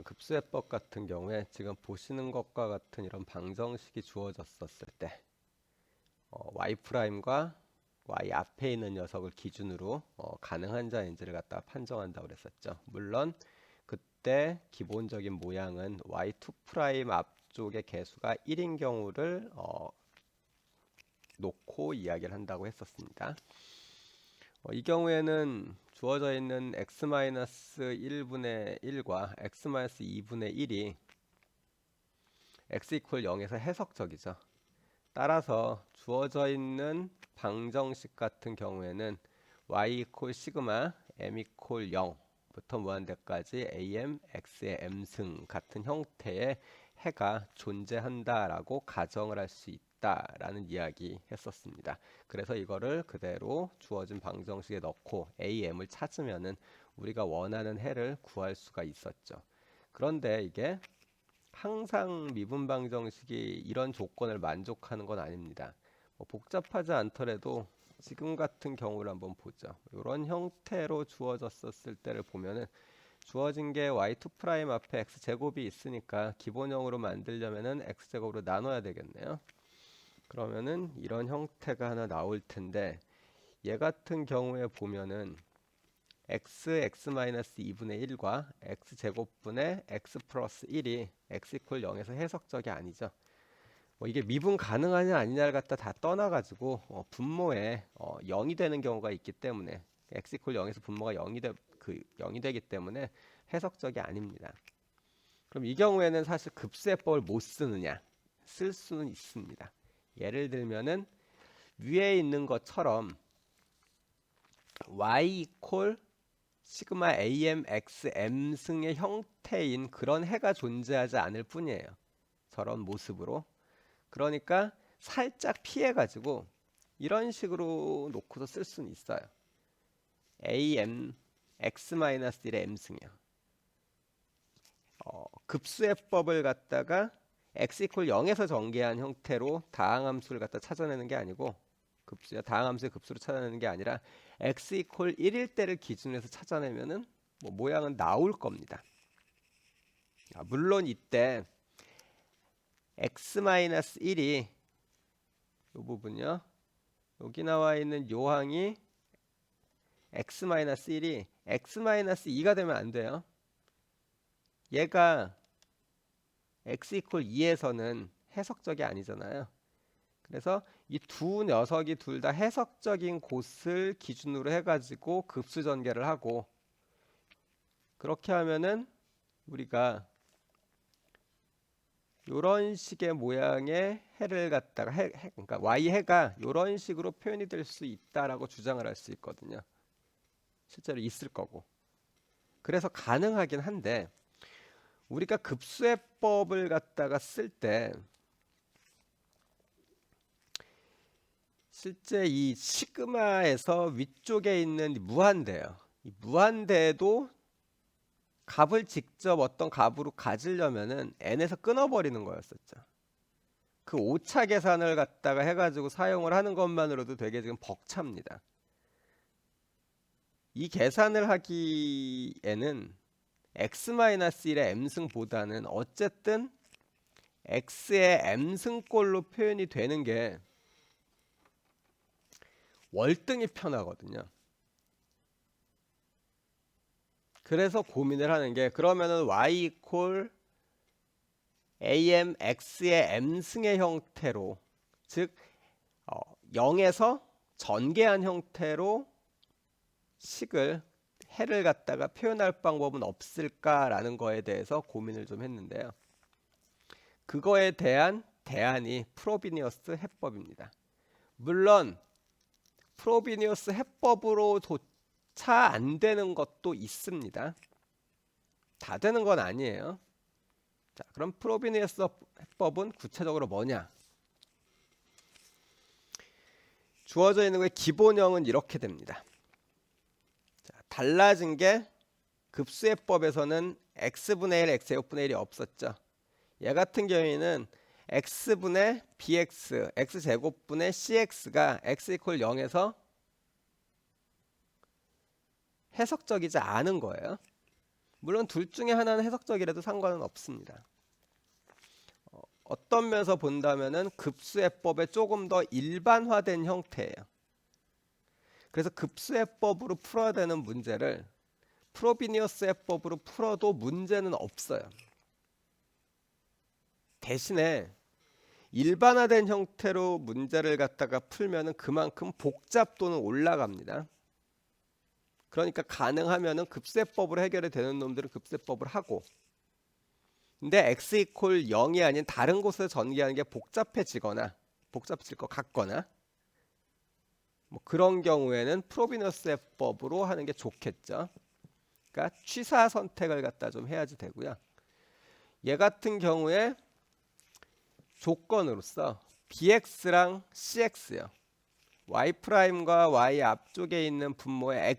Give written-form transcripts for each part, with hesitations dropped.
급수해법 같은 경우에 지금 보시는 것과 같은 이런 방정식이 주어졌었을 때 y''과 y 앞에 있는 녀석을 기준으로 가능한 자인지를 갖다가 판정한다고 그랬었죠. 물론 그때 기본적인 모양은 y2' 앞쪽의 개수가 1인 경우를 놓고 이야기를 한다고 했었습니다. 이 경우에는 주어져 있는 x-1분의 1과 x-2분의 1이 x = 0에서 해석적이죠. 따라서 주어져 있는 방정식 같은 경우에는 y = 시그마 m = 0부터 무한대까지 am x의 m승 같은 형태의 해가 존재한다라고 가정을 할 수 있다라는 이야기 했었습니다. 그래서 이거를 그대로 주어진 방정식에 넣고 am을 찾으면은 우리가 원하는 해를 구할 수가 있었죠. 그런데 이게 항상 미분 방정식이 이런 조건을 만족하는 건 아닙니다. 복잡하지 않더라도 지금 같은 경우를 한번 보죠. 이런 형태로 주어졌었을 때를 보면은 주어진 게 y2' 앞에 x제곱이 있으니까 기본형으로 만들려면은 x제곱으로 나눠야 되겠네요. 그러면은 이런 형태가 하나 나올 텐데 얘 같은 경우에 보면은 x-2분의 1과 x제곱분의 x 플러스 1이 x = 0에서 해석적이 아니죠. 이게 미분 가능하냐 아니냐를 갖다 다 떠나가지고 분모에 0이 되는 경우가 있기 때문에 x = 0에서 분모가 0이 되기 때문에 해석적이 아닙니다. 그럼 이 경우에는 사실 급수해법을 못 쓰느냐? 쓸 수는 있습니다. 예를 들면은 위에 있는 것처럼 y = 시그마 am x m 승의 형태인 그런 해가 존재하지 않을 뿐이에요. 저런 모습으로. 그러니까 살짝 피해 가지고 이런 식으로 놓고서 쓸 수는 있어요. am x-1의 m승이요. 급수해법을 갖다가 x = 0에서 전개한 형태로 다항함수를 갖다 찾아내는 게 아니고 다항함수의 급수로 찾아내는 게 아니라 x = 1일 때를 기준으로 해서 찾아내면은 모양은 나올 겁니다. 물론 이때 x-1이 이 부분요. 여기 나와 있는 요항이 x-1이 x-2가 되면 안 돼요. 얘가 x = 2에서는 해석적이 아니잖아요. 그래서 이 두 녀석이 둘 다 해석적인 곳을 기준으로 해가지고 급수 전개를 하고 그렇게 하면은 우리가 이런 식의 모양의 해를 갖다가 그러니까 y해가 이런 식으로 표현이 될 수 있다라고 주장을 할 수 있거든요. 실제로 있을 거고. 그래서 가능하긴 한데 우리가 급수해법을 갖다가 쓸 때 실제 이 시그마에서 위쪽에 있는 무한대예요. 이 무한대도 값을 직접 어떤 값으로 가지려면은 n에서 끊어버리는 거였었죠. 그 오차 계산을 갖다가 해가지고 사용을 하는 것만으로도 되게 지금 벅찹니다. 이 계산을 하기에는 x-1의 m승보다는 어쨌든 x의 m승꼴로 표현이 되는 게 월등히 편하거든요. 그래서 고민을 하는 게 그러면은 y = am x의 m승의 형태로 즉 0에서 전개한 형태로 식을 해를 갖다가 표현할 방법은 없을까라는 거에 대해서 고민을 좀 했는데요. 그거에 대한 대안이 프로비니어스 해법입니다. 물론 프로비니어스 해법으로조차 안 되는 것도 있습니다. 다 되는 건 아니에요. 자, 그럼 프로비니어스 해법은 구체적으로 뭐냐? 주어져 있는 거의 기본형은 이렇게 됩니다. 자, 달라진 게 급수해법에서는 x분의 1, x제곱분의 1이 없었죠. 얘 같은 경우에는 x분의 bx, x제곱분의 cx가 x = 0에서 해석적이지 않은 거예요. 물론 둘 중에 하나는 해석적이라도 상관은 없습니다. 어떤 면에서 본다면은 급수해법의 조금 더 일반화된 형태예요. 그래서 급수해법으로 풀어야 되는 문제를 프로비니어스 해법으로 풀어도 문제는 없어요. 대신에 일반화된 형태로 문제를 갖다가 풀면은 그만큼 복잡도는 올라갑니다. 그러니까 가능하면은 급수해법으로 해결이 되는 놈들은 급수해법을 하고, 근데 x 이퀄 0이 아닌 다른 곳에서 전개하는 게 복잡해지거나 복잡해질 것 같거나 뭐 그런 경우에는 프로비너스 해법으로 하는 게 좋겠죠. 그러니까 취사 선택을 갖다 좀 해야지 되고요. 얘 같은 경우에 조건으로서 bx랑 cx요. y''과 y 앞쪽에 있는 분모의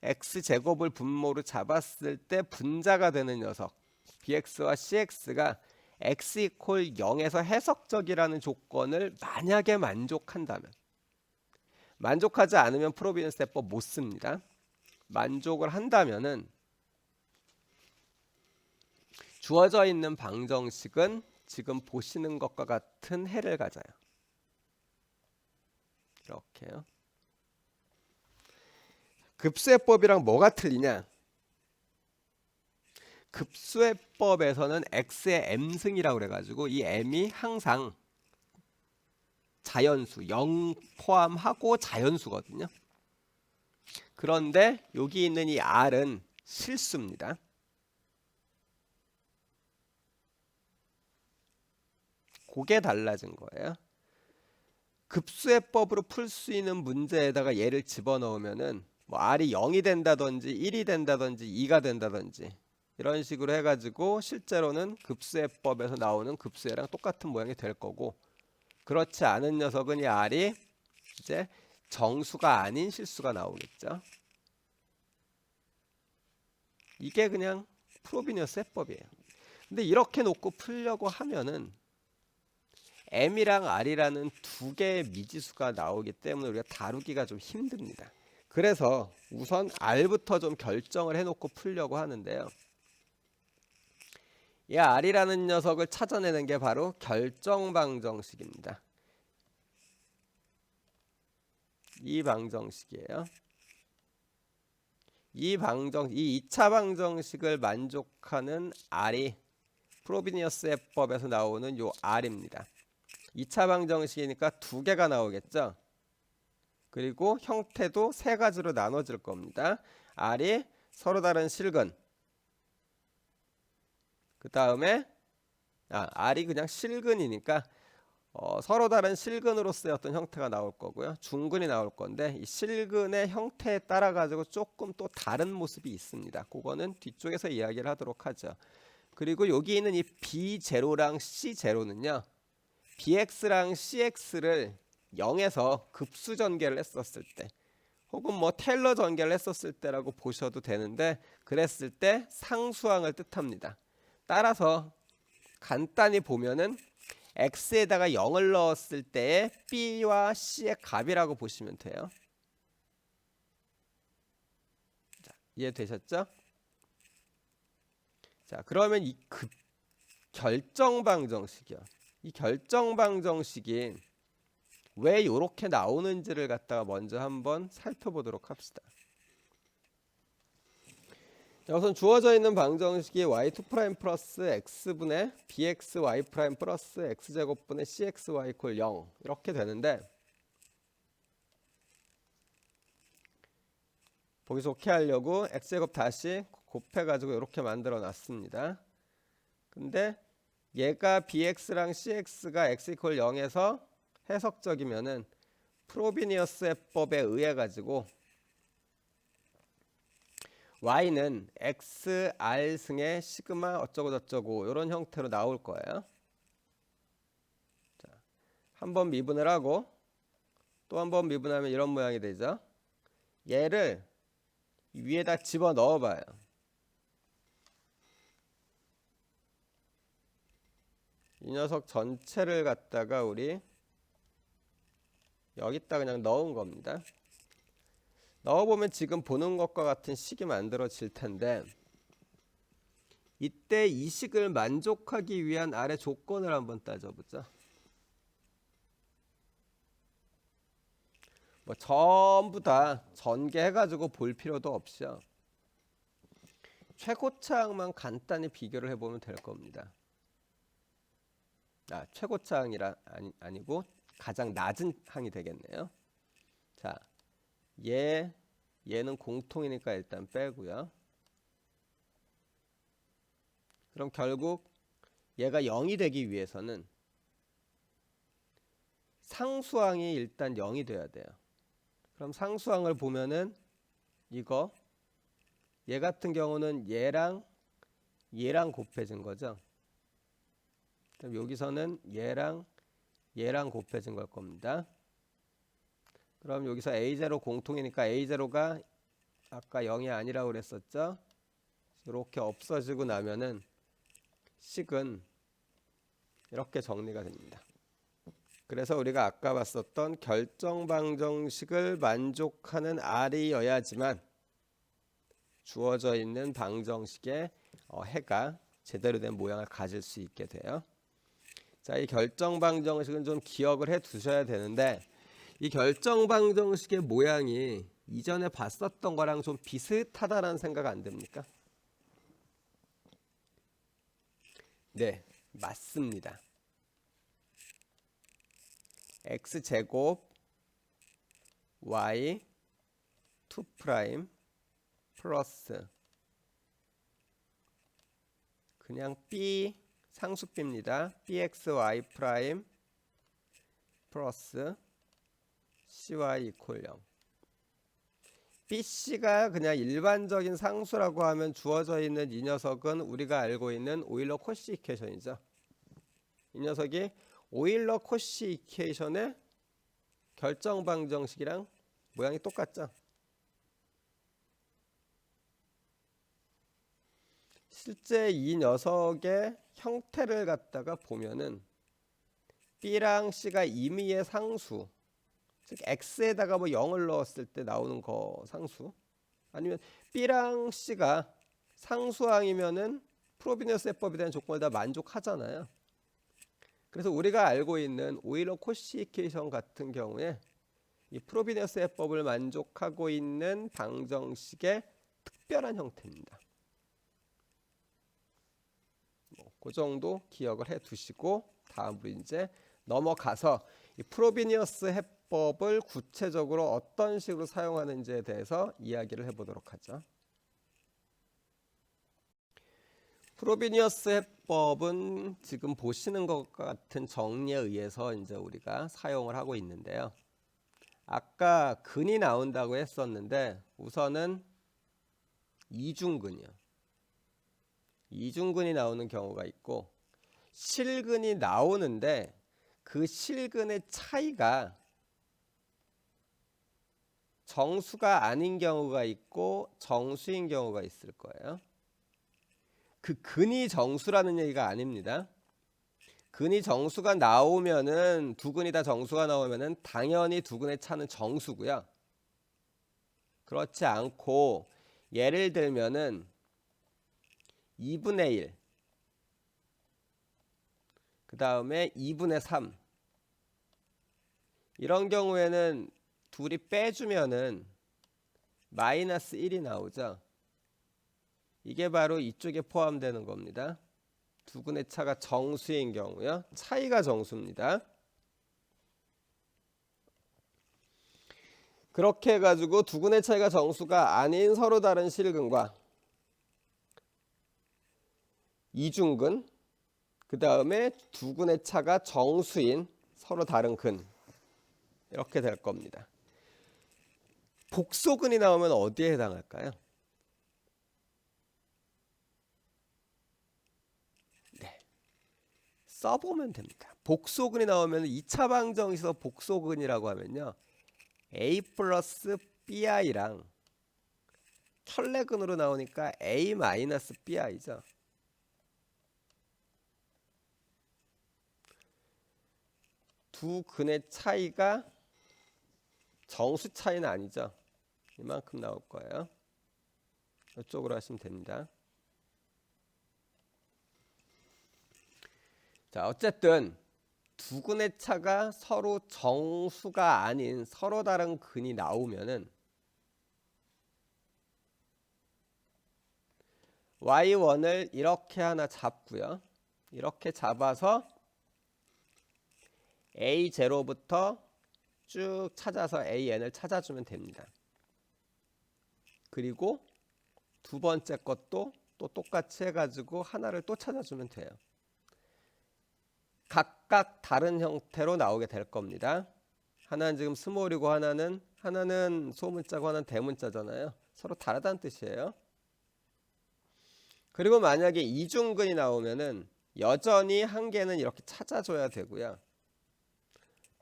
x 제곱을 분모로 잡았을 때 분자가 되는 녀석 bx와 cx가 x 이퀄 0에서 해석적이라는 조건을 만약에 만족한다면, 만족하지 않으면 프로비너스 해법 못 씁니다. 만족을 한다면은 주어져 있는 방정식은 지금 보시는 것과 같은 해를 가져요. 이렇게요. 급수해법이랑 뭐가 틀리냐? 급수해법에서는 x의 m승이라고 그래가지고 이 m이 항상 자연수 0 포함하고 자연수거든요. 그런데 여기 있는 이 r은 실수입니다. 그게 달라진 거예요. 급수해법으로 풀 수 있는 문제에다가 얘를 집어넣으면은 뭐 r이 0이 된다든지 1이 된다든지 2가 된다든지 이런 식으로 해가지고 실제로는 급수해법에서 나오는 급수해랑 똑같은 모양이 될 거고, 그렇지 않은 녀석은 이 r이 이제 정수가 아닌 실수가 나오겠죠. 이게 그냥 프로비니어스 해법이에요. 근데 이렇게 놓고 풀려고 하면은 m이랑 r이라는 두 개의 미지수가 나오기 때문에 우리가 다루기가 좀 힘듭니다. 그래서 우선 r부터 좀 결정을 해놓고 풀려고 하는데요. 이 r이라는 녀석을 찾아내는 게 바로 결정방정식입니다. 이 방정식이에요. 이 2차 방정식을 만족하는 r이 프로비니어스 해법에서 나오는 요 r입니다. 2차 방정식이니까 두 개가 나오겠죠. 그리고 형태도 세 가지로 나눠질 겁니다. r이 서로 다른 실근, 그 다음에 r이 그냥 실근이니까 서로 다른 실근으로서의 어떤 형태가 나올 거고요. 중근이 나올 건데 이 실근의 형태에 따라 가지고 조금 또 다른 모습이 있습니다. 그거는 뒤쪽에서 이야기를 하도록 하죠. 그리고 여기 있는 이 B0랑 C0는요. BX랑 CX를 0에서 급수 전개를 했었을 때, 혹은 뭐 테일러 전개를 했었을 때라고 보셔도 되는데, 그랬을 때 상수항을 뜻합니다. 따라서 간단히 보면은 x에다가 0을 넣었을 때의 b와 c의 값이라고 보시면 돼요. 자, 이해되셨죠? 자, 그러면 이 결정방정식이요. 이 결정방정식이 왜 이렇게 나오는지를 갖다가 먼저 한번 살펴보도록 합시다. 자, 우선 주어져 있는 방정식이 y2' 플러스 x분의 bxy' 플러스 x제곱분의 cxy = 0 이렇게 되는데, 보기 좋게 하려고 x제곱 다시 곱해가지고 이렇게 만들어 놨습니다. 근데 얘가 bx랑 cx가 x = 0에서 해석적이면은 프로비니어스 해법에 의해 가지고 y는 xr 승의 시그마 어쩌고 저쩌고 이런 형태로 나올 거예요. 자, 한번 미분을 하고 또 한 번 미분하면 이런 모양이 되죠. 얘를 위에다 집어 넣어 봐요. 이 녀석 전체를 갖다가 우리 여기다 그냥 넣은 겁니다. 넣어보면 지금 보는 것과 같은 식이 만들어질 텐데, 이때 이 식을 만족하기 위한 아래 조건을 한번 따져보자. 뭐 전부 다 전개해가지고 볼 필요도 없이요. 최고차항만 간단히 비교를 해보면 될 겁니다. 최고차항이라 아니고 가장 낮은 항이 되겠네요. 자, 얘는 공통이니까 일단 빼고요. 그럼 결국 얘가 0이 되기 위해서는 상수항이 일단 0이 돼야 돼요. 그럼 상수항을 보면은 이거 얘 같은 경우는 얘랑 곱해진 거죠. 그럼 여기서는 얘랑 곱해진 걸 겁니다. 그럼 여기서 A0 공통이니까 A0가 아까 0이 아니라고 그랬었죠. 이렇게 없어지고 나면은 식은 이렇게 정리가 됩니다. 그래서 우리가 아까 봤었던 결정방정식을 만족하는 R이어야지만 주어져 있는 방정식의 해가 제대로 된 모양을 가질 수 있게 돼요. 자, 이 결정방정식은 좀 기억을 해 두셔야 되는데 이 결정방정식의 모양이 이전에 봤었던 거랑 좀 비슷하다라는 생각 안 듭니까? 네, 맞습니다. x제곱 y 2' 플러스 그냥 b 상수비입니다. bxy' 플러스 cy 이퀄 0. bc가 그냥 일반적인 상수라고 하면 주어져 있는 이 녀석은 우리가 알고 있는 오일러 코시 이퀘이션이죠. 이 녀석이 오일러 코시 이퀘이션의 결정방정식이랑 모양이 똑같죠. 실제 이 녀석의 형태를 갖다가 보면은 b랑 c가 임의의 상수, 즉 x에다가 뭐 0을 넣었을 때 나오는 거 상수, 아니면 b랑 c가 상수항이면은 프로비니어스 해법에 대한 조건을 다 만족하잖아요. 그래서 우리가 알고 있는 오일러 코시 이퀘이션 같은 경우에 이 프로비니어스 해법을 만족하고 있는 방정식의 특별한 형태입니다. 그 정도 기억을 해 두시고 다음으로 이제 넘어가서 이 프로비니어스 해법을 구체적으로 어떤 식으로 사용하는지에 대해서 이야기를 해보도록 하죠. 프로비니어스 해법은 지금 보시는 것과 같은 정리에 의해서 이제 우리가 사용을 하고 있는데요. 아까 근이 나온다고 했었는데 우선은 이중근이요. 이중근이 나오는 경우가 있고 실근이 나오는데 그 실근의 차이가 정수가 아닌 경우가 있고 정수인 경우가 있을 거예요. 그 근이 정수라는 얘기가 아닙니다. 근이 정수가 나오면은 두 근이 다 정수가 나오면은 당연히 두 근의 차는 정수고요. 그렇지 않고 예를 들면은 2분의 1, 그 다음에 2분의 3 이런 경우에는 둘이 빼주면은 마이너스 1이 나오죠. 이게 바로 이쪽에 포함되는 겁니다. 두 근의 차가 정수인 경우요. 차이가 정수입니다. 그렇게 해가지고 두 근의 차이가 정수가 아닌 서로 다른 실근과 이중근, 그 다음에 두 근의 차가 정수인 서로 다른 근, 이렇게 될 겁니다. 복소근이 나오면 어디에 해당할까요? 네, 써보면 됩니다. 복소근이 나오면 2차 방정식에서 복소근이라고 하면요, a 플러스 bi랑 천레근으로 나오니까 a 마이너스 bi죠. 두 근의 차이가 정수 차이는 아니죠. 이만큼 나올 거예요. 이쪽으로 하시면 됩니다. 자, 어쨌든 두 근의 차가 서로 정수가 아닌 서로 다른 근이 나오면은 y1을 이렇게 하나 잡고요. 이렇게 잡아서 a0부터 쭉 찾아서 an을 찾아주면 됩니다. 그리고 두 번째 것도 또 똑같이 해가지고 하나를 또 찾아주면 돼요. 각각 다른 형태로 나오게 될 겁니다. 하나는 지금 스몰이고 하나는 소문자고 하나는 대문자잖아요. 서로 다르다는 뜻이에요. 그리고 만약에 이중근이 나오면은 여전히 한 개는 이렇게 찾아줘야 되고요.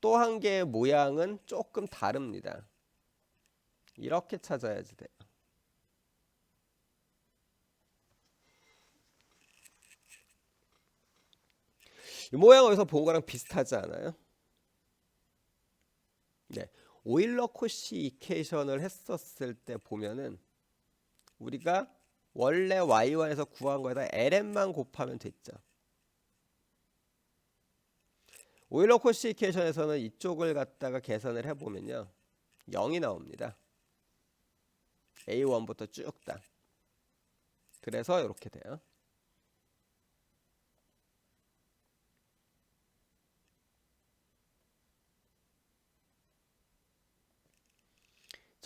또 한 개의 모양은 조금 다릅니다. 이렇게 찾아야지 돼요. 이 모양 어디서 본 거랑 비슷하지 않아요? 네. 오일러 코시 이퀘이션을 했었을 때 보면은 우리가 원래 y1에서 구한 거에다 ln만 곱하면 됐죠. 오일러 코시 이퀘이션에서는 이쪽을 갖다가 계산을 해보면요. 0이 나옵니다. A1부터 쭉 다. 그래서 이렇게 돼요.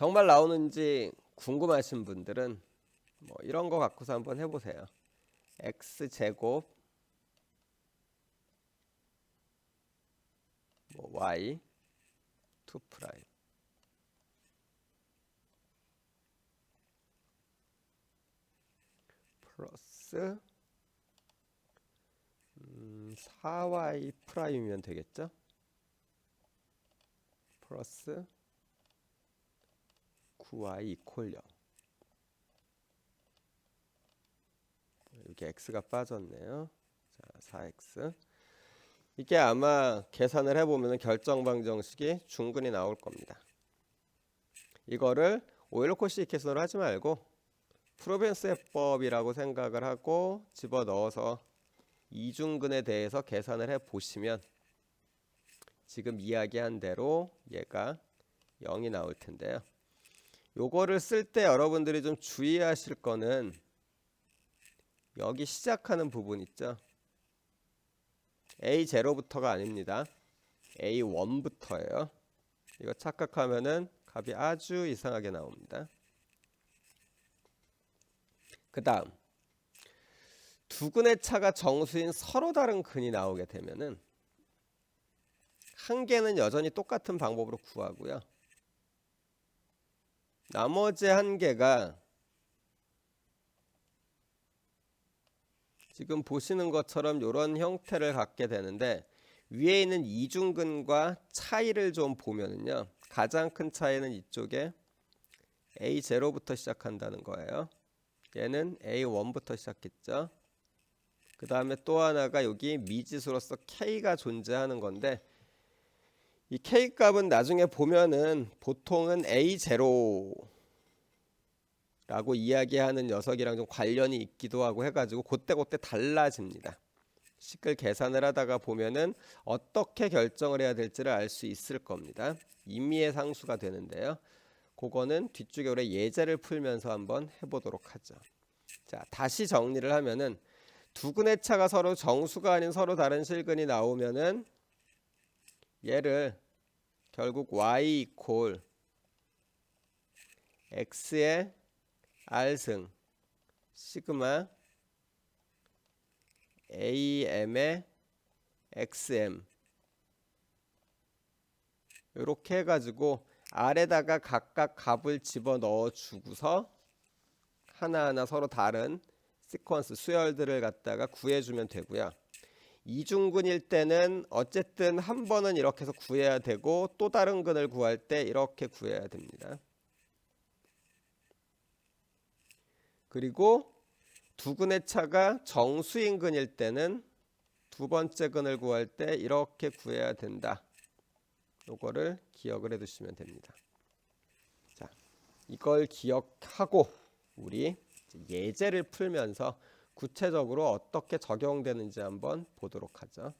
정말 나오는지 궁금하신 분들은 뭐 이런 거 갖고서 한번 해보세요. x제곱 뭐 y 2 프라임 플러스 4y 프라임이면 되겠죠? 플러스 9y 이퀄 0. 여기 x가 빠졌네요. 자, 4x. 이게 아마 계산을 해보면 결정방정식이 중근이 나올 겁니다. 이거를 오일러 코시 이퀘이션으로 하지 말고 프로벤스 해법이라고 생각을 하고 집어넣어서 이중근에 대해서 계산을 해보시면 지금 이야기한 대로 얘가 0이 나올 텐데요. 요거를 쓸 때 여러분들이 좀 주의하실 거는 여기 시작하는 부분 있죠. A0부터가 아닙니다. A1부터예요. 이거 착각하면은 값이 아주 이상하게 나옵니다. 그 다음 두 근의 차가 정수인 서로 다른 근이 나오게 되면은 한 개는 여전히 똑같은 방법으로 구하고요. 나머지 한 개가 지금 보시는 것처럼 이런 형태를 갖게 되는데 위에 있는 이중근과 차이를 좀 보면은요. 가장 큰 차이는 이쪽에 A0부터 시작한다는 거예요. 얘는 A1부터 시작했죠. 그 다음에 또 하나가 여기 미지수로서 K가 존재하는 건데 이 K 값은 나중에 보면은 보통은 A0라고 이야기하는 녀석이랑 좀 관련이 있기도 하고 해가지고 그때 달라집니다. 식을 계산을 하다가 보면은 어떻게 결정을 해야 될지를 알 수 있을 겁니다. 임의의 상수가 되는데요. 그거는 뒤쪽에 우리 예제를 풀면서 한번 해보도록 하죠. 자, 다시 정리를 하면은 두 근의 차가 서로 정수가 아닌 서로 다른 실근이 나오면은 얘를 결국 y 이퀄 x의 r승 시그마 am의 xm 이렇게 해가지고 r에다가 각각 값을 집어넣어 주고서 하나하나 서로 다른 시퀀스 수열들을 갖다가 구해주면 되고요. 이중근일 때는 어쨌든 한 번은 이렇게 해서 구해야 되고 또 다른 근을 구할 때 이렇게 구해야 됩니다. 그리고 두 근의 차가 정수인 근일 때는 두 번째 근을 구할 때 이렇게 구해야 된다. 요거를 기억을 해 두시면 됩니다. 자, 이걸 기억하고 우리 예제를 풀면서 구체적으로 어떻게 적용되는지 한번 보도록 하죠.